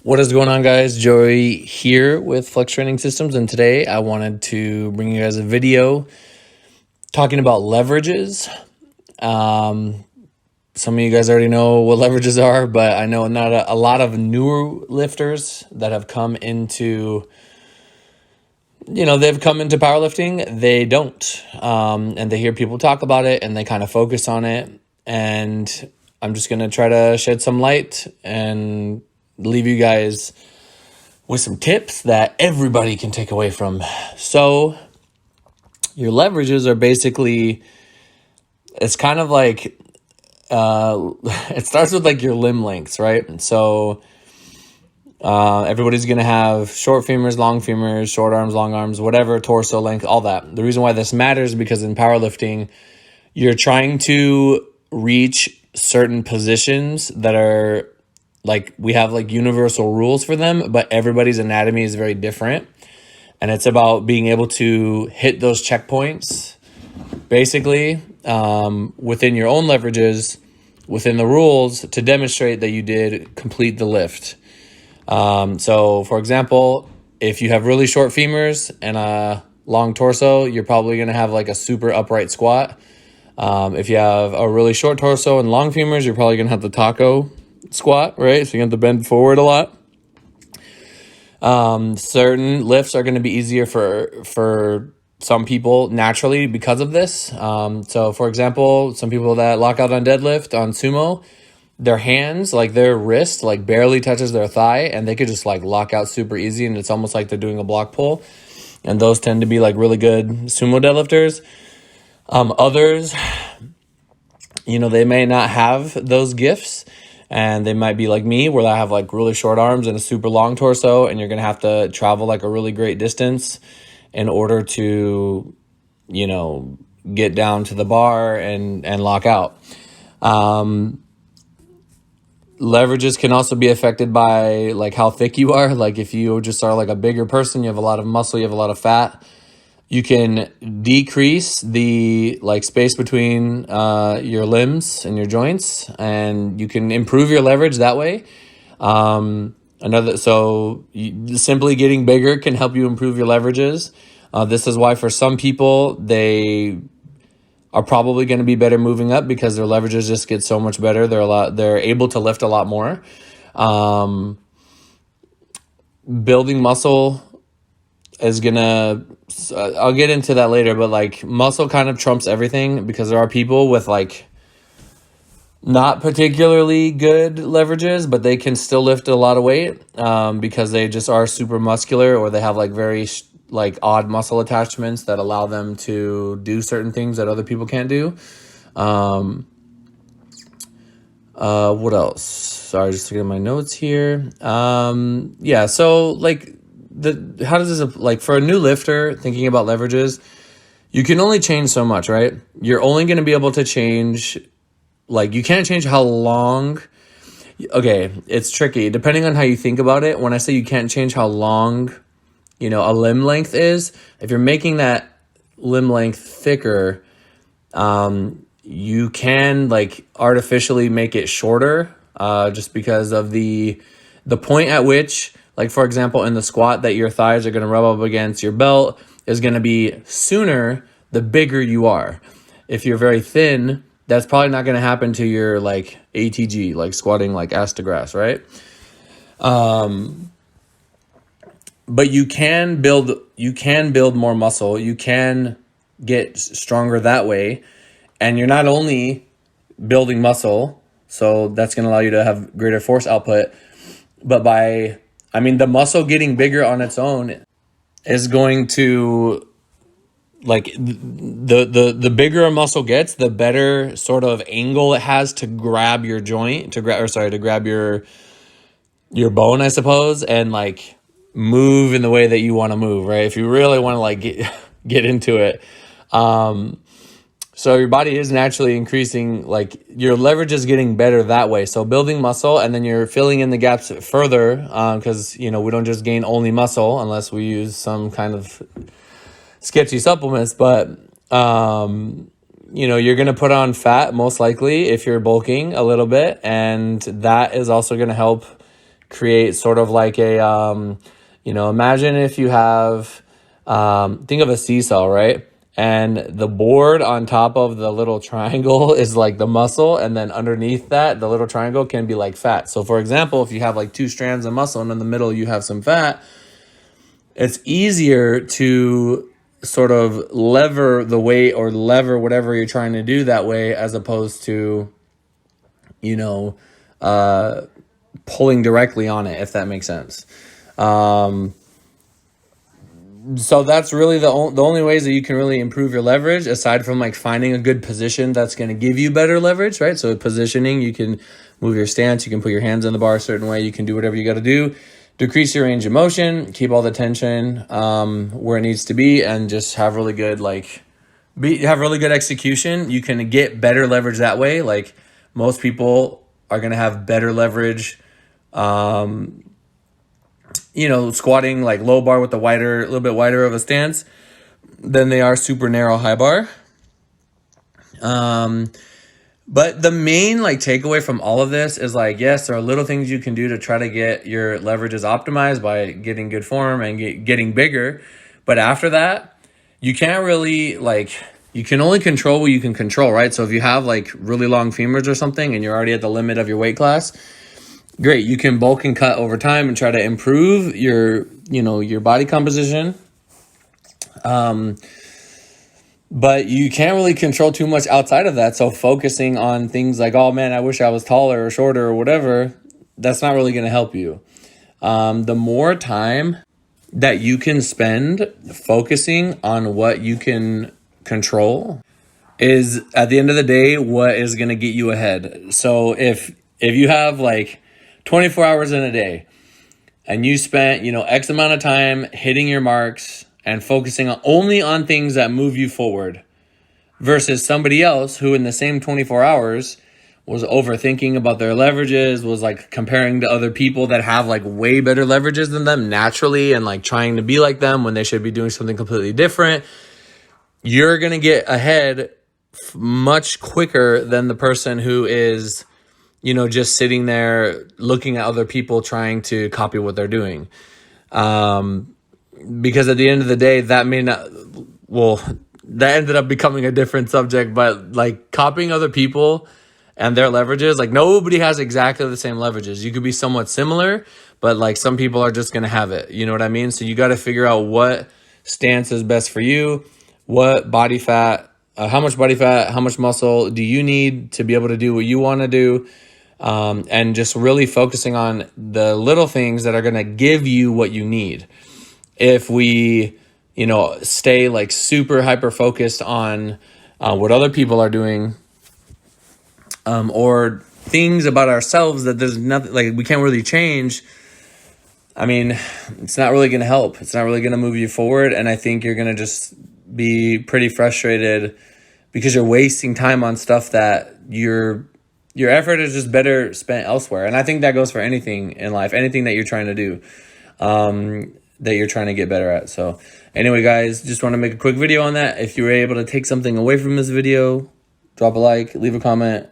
What is going on, guys? Joey here with FLEXX Training Systems, and today I wanted to bring you guys a video talking about leverages. Some of you guys already know what leverages are, but I know not a lot of newer lifters that have come into, they've come into powerlifting. They don't, and they hear people talk about it, and they kind of focus on it. And I'm just gonna try to shed some light and leave you guys with some tips that everybody can take away from. So your leverages are basically, it's kind of like, it starts with like your limb lengths, right? And so everybody's going to have short femurs, long femurs, short arms, long arms, whatever, torso length, all that. The reason why this matters is because in powerlifting, you're trying to reach certain positions that are like, we have like universal rules for them, but everybody's anatomy is very different. And it's about being able to hit those checkpoints, basically, within your own leverages, within the rules, to demonstrate that you did complete the lift. So for example, if you have really short femurs and a long torso, you're probably going to have like a super upright squat. If you have a really short torso and long femurs, you're probably going to have the taco squat, right? So you have to bend forward a lot. Certain lifts are going to be easier for some people naturally because of this. So for example, some people that lock out on deadlift, on sumo, their hands, like their wrist, like barely touches their thigh, and they could just like lock out super easy, and it's almost like they're doing a block pull. And those tend to be like really good sumo deadlifters. Others, they may not have those gifts, and they might be like me, where I have like really short arms and a super long torso, and you're going to have to travel like a really great distance in order to, get down to the bar and lock out. Leverages can also be affected by like how thick you are. Like if you just are like a bigger person, you have a lot of muscle, you have a lot of fat, you can decrease the like space between your limbs and your joints, and you can improve your leverage that way. Simply getting bigger can help you improve your leverages. This is why for some people, they are probably going to be better moving up because their leverages just get so much better. They're able to lift a lot more. Building muscle is gonna, I'll get into that later, but like muscle kind of trumps everything, because there are people with like not particularly good leverages, but they can still lift a lot of weight because they just are super muscular, or they have like very like odd muscle attachments that allow them to do certain things that other people can't do. What else? Sorry, just looking at my notes here. So like how does this, like for a new lifter thinking about leverages, you can only change so much, right? You're only going to be able to change, like you can't change how long. Okay, it's tricky depending on how you think about it. When I say you can't change how long, a limb length is, if you're making that limb length thicker, you can like artificially make it shorter, just because of the point at which, like for example, in the squat, that your thighs are going to rub up against your belt is going to be sooner the bigger you are. If you're very thin, that's probably not going to happen to your like ATG, like squatting like ass to grass, right? But you can build more muscle. You can get stronger that way. And you're not only building muscle, so that's going to allow you to have greater force output, but the muscle getting bigger on its own is going to, like, the bigger a muscle gets, the better sort of angle it has to grab your joint, to grab your bone, I suppose, and like move in the way that you want to move, right? If you really want to like get into it. So your body is naturally increasing, like your leverage is getting better that way. So building muscle, and then you're filling in the gaps further, because, we don't just gain only muscle unless we use some kind of sketchy supplements. But, you're going to put on fat most likely if you're bulking a little bit. And that is also going to help create sort of like a, imagine if you have, think of a seesaw, right? And the board on top of the little triangle is like the muscle, and then underneath that, the little triangle can be like fat. So for example, if you have like 2 strands of muscle and in the middle you have some fat, it's easier to sort of lever the weight or lever whatever you're trying to do that way, as opposed to, pulling directly on it, if that makes sense. So that's really the only ways that you can really improve your leverage, aside from like finding a good position that's going to give you better leverage, right? So positioning, you can move your stance, you can put your hands on the bar a certain way, you can do whatever you got to do, decrease your range of motion, keep all the tension where it needs to be, and just have really good have really good execution. You can get better leverage that way. Like most people are going to have better leverage squatting like low bar with a little bit wider of a stance than they are super narrow high bar. But the main takeaway from all of this is yes, there are little things you can do to try to get your leverages optimized by getting good form and getting bigger. But after that, you can't really you can only control what you can control, right? So if you have really long femurs or something and you're already at the limit of your weight class, great, you can bulk and cut over time and try to improve your body composition. But you can't really control too much outside of that. So focusing on things like, oh man, I wish I was taller or shorter or whatever, that's not really going to help you. The more time that you can spend focusing on what you can control is, at the end of the day, what is going to get you ahead. So if you have 24 hours in a day and you spent, X amount of time hitting your marks and focusing only on things that move you forward, versus somebody else who in the same 24 hours was overthinking about their leverages, was comparing to other people that have way better leverages than them naturally and trying to be like them when they should be doing something completely different, you're going to get ahead much quicker than the person who is just sitting there looking at other people trying to copy what they're doing. Because at the end of the day, that ended up becoming a different subject, but copying other people and their leverages, nobody has exactly the same leverages. You could be somewhat similar, but some people are just going to have it. You know what I mean? So you got to figure out what stance is best for you, what body fat, how much body fat, how much muscle do you need to be able to do what you want to do. And just really focusing on the little things that are going to give you what you need. If we, stay super hyper focused on what other people are doing, or things about ourselves that there's nothing, we can't really change, I mean, it's not really going to help. It's not really going to move you forward. And I think you're going to just be pretty frustrated because you're wasting time on stuff that your effort is just better spent elsewhere. And I think that goes for anything in life, anything that you're trying to do, that you're trying to get better at. So anyway, guys, just want to make a quick video on that. If you were able to take something away from this video, drop a like, leave a comment.